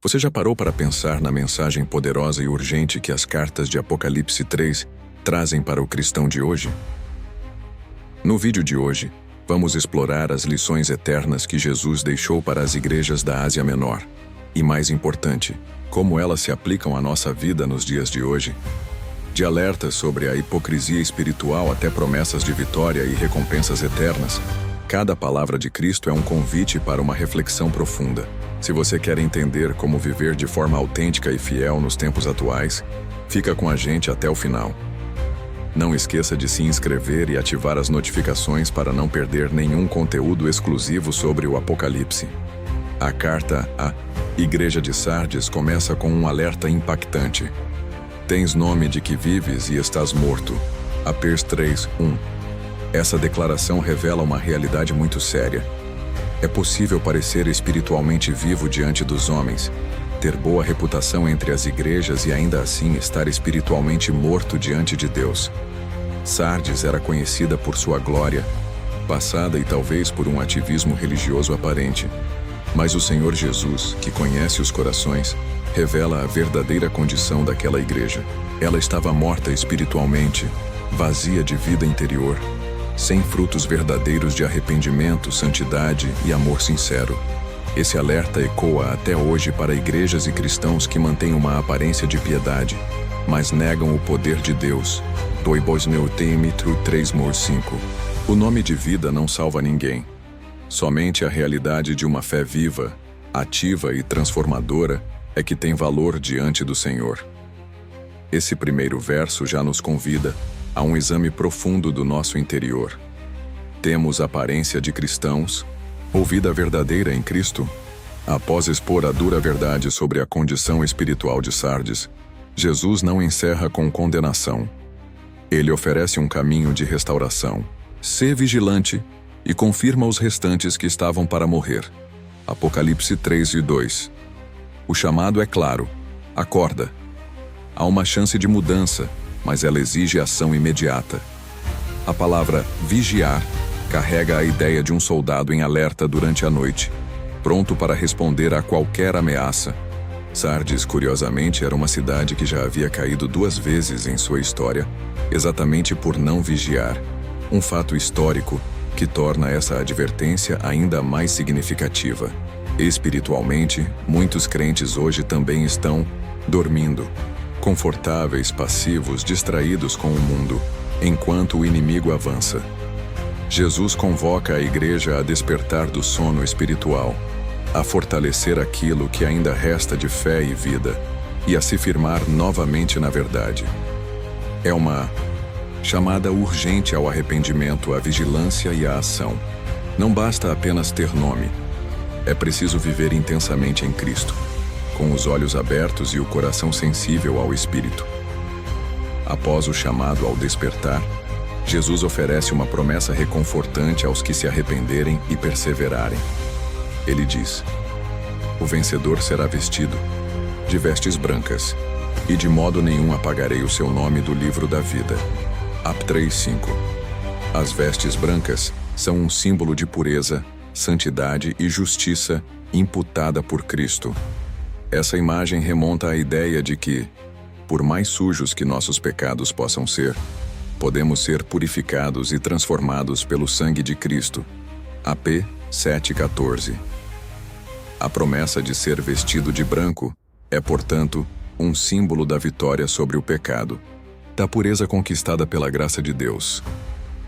Você já parou para pensar na mensagem poderosa e urgente que as cartas de Apocalipse 3 trazem para o cristão de hoje? No vídeo de hoje, vamos explorar as lições eternas que Jesus deixou para as igrejas da Ásia Menor. E mais importante, como elas se aplicam à nossa vida nos dias de hoje. De alertas sobre a hipocrisia espiritual até promessas de vitória e recompensas eternas, cada palavra de Cristo é um convite para uma reflexão profunda. Se você quer entender como viver de forma autêntica e fiel nos tempos atuais, fica com a gente até o final. Não esqueça de se inscrever e ativar as notificações para não perder nenhum conteúdo exclusivo sobre o Apocalipse. A carta à Igreja de Sardes começa com um alerta impactante. Tens nome de que vives e estás morto. Apocalipse 3:1. Essa declaração revela uma realidade muito séria. É possível parecer espiritualmente vivo diante dos homens, ter boa reputação entre as igrejas e ainda assim estar espiritualmente morto diante de Deus. Sardes era conhecida por sua glória, passada e talvez por um ativismo religioso aparente. Mas o Senhor Jesus, que conhece os corações, revela a verdadeira condição daquela igreja. Ela estava morta espiritualmente, vazia de vida interior, sem frutos verdadeiros de arrependimento, santidade e amor sincero. Esse alerta ecoa até hoje para igrejas e cristãos que mantêm uma aparência de piedade, mas negam o poder de Deus. 2 Timóteo 3:5. O nome de vida não salva ninguém. Somente a realidade de uma fé viva, ativa e transformadora é que tem valor diante do Senhor. Esse primeiro verso já nos convida a um exame profundo do nosso interior. Temos aparência de cristãos ou vida verdadeira em Cristo? Após expor a dura verdade sobre a condição espiritual de Sardes, Jesus não encerra com condenação. Ele oferece um caminho de restauração. Sê vigilante e confirma os restantes que estavam para morrer. Apocalipse 3:2. O chamado é claro: acorda. Há uma chance de mudança, mas ela exige ação imediata. A palavra vigiar carrega a ideia de um soldado em alerta durante a noite, pronto para responder a qualquer ameaça. Sardes, curiosamente, era uma cidade que já havia caído 2 vezes em sua história, exatamente por não vigiar. Um fato histórico que torna essa advertência ainda mais significativa. Espiritualmente, muitos crentes hoje também estão dormindo, confortáveis, passivos, distraídos com o mundo, enquanto o inimigo avança. Jesus convoca a igreja a despertar do sono espiritual, a fortalecer aquilo que ainda resta de fé e vida, e a se firmar novamente na verdade. É uma chamada urgente ao arrependimento, à vigilância e à ação. Não basta apenas ter nome. É preciso viver intensamente em Cristo, com os olhos abertos e o coração sensível ao Espírito. Após o chamado ao despertar, Jesus oferece uma promessa reconfortante aos que se arrependerem e perseverarem. Ele diz: o vencedor será vestido de vestes brancas, e de modo nenhum apagarei o seu nome do livro da vida. Apocalipse 3:5. As vestes brancas são um símbolo de pureza, santidade e justiça imputada por Cristo. Essa imagem remonta à ideia de que, por mais sujos que nossos pecados possam ser, podemos ser purificados e transformados pelo sangue de Cristo. AP 7:14. A promessa de ser vestido de branco é, portanto, um símbolo da vitória sobre o pecado, da pureza conquistada pela graça de Deus.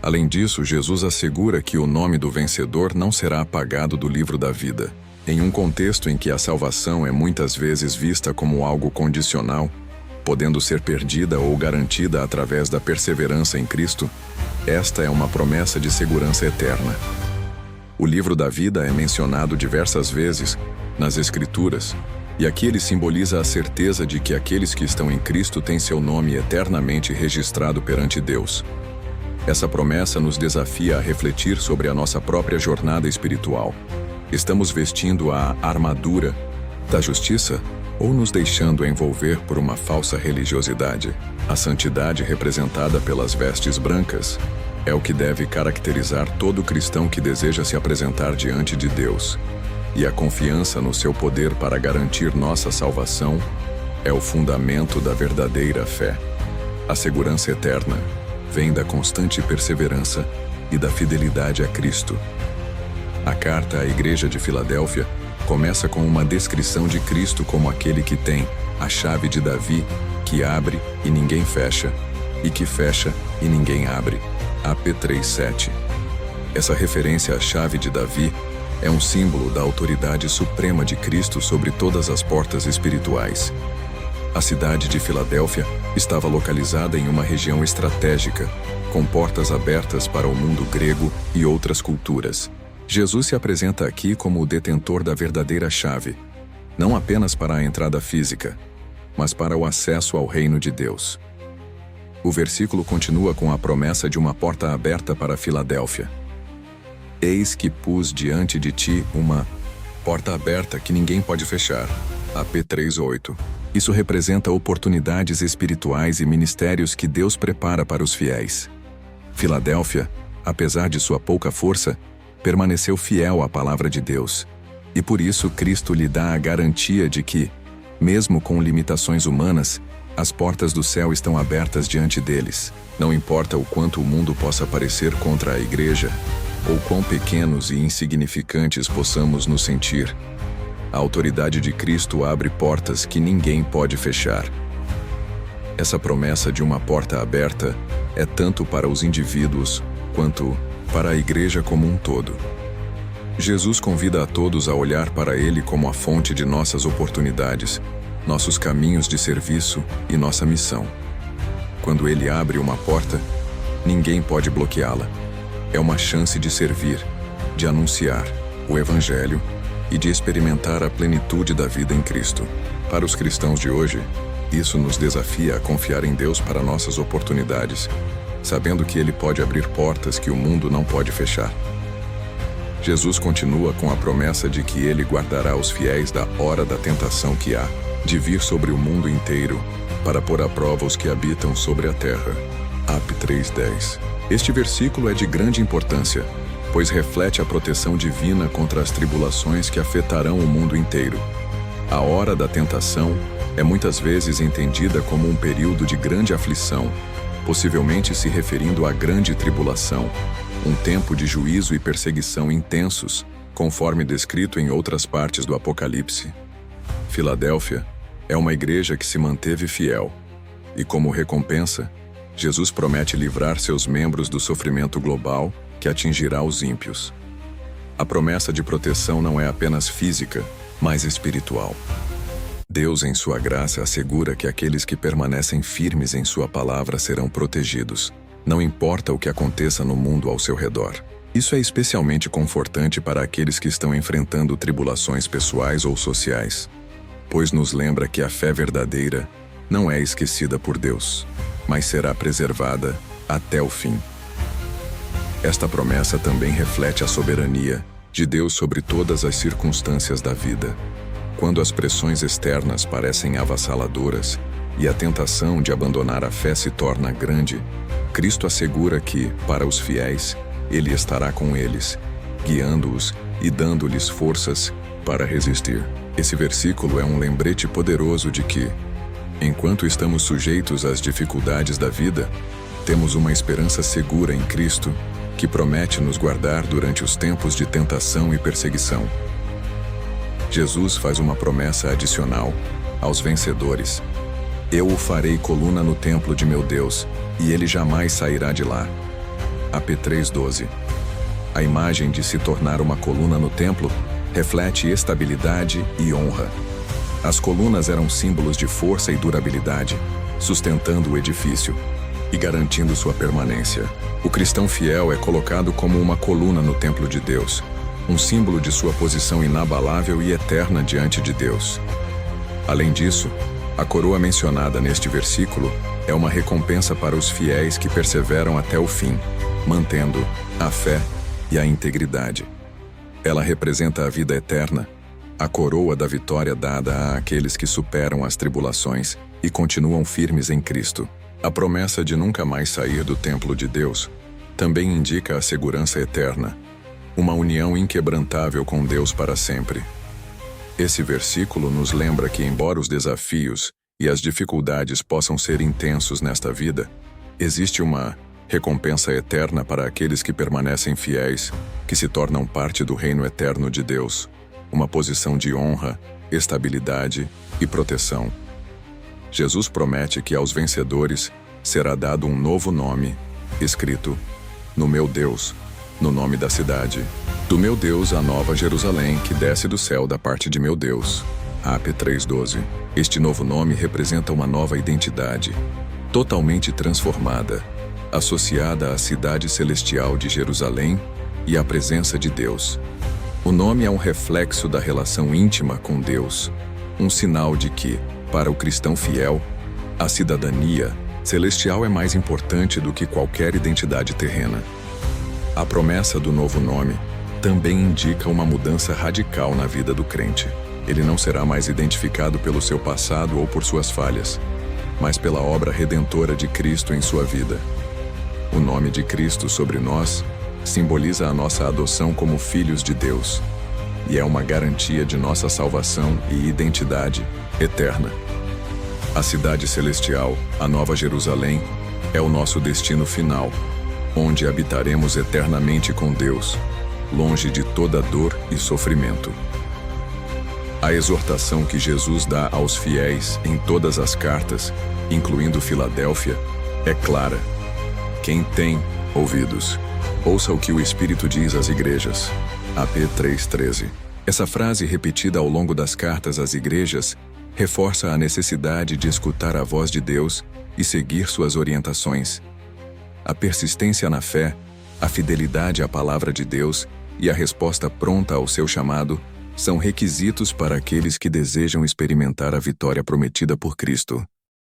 Além disso, Jesus assegura que o nome do vencedor não será apagado do livro da vida. Em um contexto em que a salvação é muitas vezes vista como algo condicional, podendo ser perdida ou garantida através da perseverança em Cristo, esta é uma promessa de segurança eterna. O livro da vida é mencionado diversas vezes nas Escrituras, e aqui ele simboliza a certeza de que aqueles que estão em Cristo têm seu nome eternamente registrado perante Deus. Essa promessa nos desafia a refletir sobre a nossa própria jornada espiritual. Estamos vestindo a armadura da justiça ou nos deixando envolver por uma falsa religiosidade? A santidade representada pelas vestes brancas é o que deve caracterizar todo cristão que deseja se apresentar diante de Deus. e a confiança no seu poder para garantir nossa salvação é o fundamento da verdadeira fé. A segurança eterna vem da constante perseverança e da fidelidade a Cristo. A carta à Igreja de Filadélfia começa com uma descrição de Cristo como aquele que tem a chave de Davi, que abre e ninguém fecha, e que fecha e ninguém abre. AP 3:7. Essa referência à chave de Davi é um símbolo da autoridade suprema de Cristo sobre todas as portas espirituais. A cidade de Filadélfia estava localizada em uma região estratégica, com portas abertas para o mundo grego e outras culturas. Jesus se apresenta aqui como o detentor da verdadeira chave, não apenas para a entrada física, mas para o acesso ao reino de Deus. O versículo continua com a promessa de uma porta aberta para Filadélfia. Eis que pus diante de ti uma porta aberta que ninguém pode fechar. AP 3:8. Isso representa oportunidades espirituais e ministérios que Deus prepara para os fiéis. Filadélfia, apesar de sua pouca força, permaneceu fiel à palavra de Deus. E por isso Cristo lhe dá a garantia de que, mesmo com limitações humanas, as portas do céu estão abertas diante deles. Não importa o quanto o mundo possa parecer contra a igreja, ou quão pequenos e insignificantes possamos nos sentir, a autoridade de Cristo abre portas que ninguém pode fechar. Essa promessa de uma porta aberta é tanto para os indivíduos quanto para a igreja como um todo. Jesus convida a todos a olhar para Ele como a fonte de nossas oportunidades, nossos caminhos de serviço e nossa missão. Quando Ele abre uma porta, ninguém pode bloqueá-la. É uma chance de servir, de anunciar o Evangelho e de experimentar a plenitude da vida em Cristo. Para os cristãos de hoje, isso nos desafia a confiar em Deus para nossas oportunidades, sabendo que Ele pode abrir portas que o mundo não pode fechar. Jesus continua com a promessa de que Ele guardará os fiéis da hora da tentação que há de vir sobre o mundo inteiro para pôr à prova os que habitam sobre a terra. AP 3:10. Este versículo é de grande importância, pois reflete a proteção divina contra as tribulações que afetarão o mundo inteiro. A hora da tentação é muitas vezes entendida como um período de grande aflição, possivelmente se referindo à grande tribulação, um tempo de juízo e perseguição intensos, conforme descrito em outras partes do Apocalipse. Filadélfia é uma igreja que se manteve fiel, e como recompensa, Jesus promete livrar seus membros do sofrimento global que atingirá os ímpios. A promessa de proteção não é apenas física, mas espiritual. Deus, em sua graça, assegura que aqueles que permanecem firmes em sua palavra serão protegidos, não importa o que aconteça no mundo ao seu redor. Isso é especialmente confortante para aqueles que estão enfrentando tribulações pessoais ou sociais, pois nos lembra que a fé verdadeira não é esquecida por Deus, mas será preservada até o fim. Esta promessa também reflete a soberania de Deus sobre todas as circunstâncias da vida. Quando as pressões externas parecem avassaladoras e a tentação de abandonar a fé se torna grande, Cristo assegura que, para os fiéis, Ele estará com eles, guiando-os e dando-lhes forças para resistir. Esse versículo é um lembrete poderoso de que, enquanto estamos sujeitos às dificuldades da vida, temos uma esperança segura em Cristo que promete nos guardar durante os tempos de tentação e perseguição. Jesus faz uma promessa adicional aos vencedores. Eu o farei coluna no templo de meu Deus, e ele jamais sairá de lá. AP 3:12. A imagem de se tornar uma coluna no templo reflete estabilidade e honra. As colunas eram símbolos de força e durabilidade, sustentando o edifício e garantindo sua permanência. O cristão fiel é colocado como uma coluna no templo de Deus, um símbolo de sua posição inabalável e eterna diante de Deus. Além disso, a coroa mencionada neste versículo é uma recompensa para os fiéis que perseveram até o fim, mantendo a fé e a integridade. Ela representa a vida eterna, a coroa da vitória dada àqueles que superam as tribulações e continuam firmes em Cristo. A promessa de nunca mais sair do templo de Deus também indica a segurança eterna. uma união inquebrantável com Deus para sempre. Esse versículo nos lembra que, embora os desafios e as dificuldades possam ser intensos nesta vida, existe uma recompensa eterna para aqueles que permanecem fiéis, que se tornam parte do reino eterno de Deus, uma posição de honra, estabilidade e proteção. Jesus promete que aos vencedores será dado um novo nome, escrito: no meu Deus, no nome da cidade, do meu Deus, a nova Jerusalém, que desce do céu da parte de meu Deus. Ap 3:12. Este novo nome representa uma nova identidade, totalmente transformada, associada à cidade celestial de Jerusalém e à presença de Deus. O nome é um reflexo da relação íntima com Deus, um sinal de que, para o cristão fiel, a cidadania celestial é mais importante do que qualquer identidade terrena. A promessa do novo nome também indica uma mudança radical na vida do crente. Ele não será mais identificado pelo seu passado ou por suas falhas, mas pela obra redentora de Cristo em sua vida. O nome de Cristo sobre nós simboliza a nossa adoção como filhos de Deus e é uma garantia de nossa salvação e identidade eterna. A cidade celestial, a Nova Jerusalém, é o nosso destino final, onde habitaremos eternamente com Deus, longe de toda dor e sofrimento. A exortação que Jesus dá aos fiéis em todas as cartas, incluindo Filadélfia, é clara. Quem tem ouvidos, ouça o que o Espírito diz às igrejas. Ap 3:13. Essa frase, repetida ao longo das cartas às igrejas, reforça a necessidade de escutar a voz de Deus e seguir suas orientações. A persistência na fé, a fidelidade à palavra de Deus e a resposta pronta ao seu chamado são requisitos para aqueles que desejam experimentar a vitória prometida por Cristo.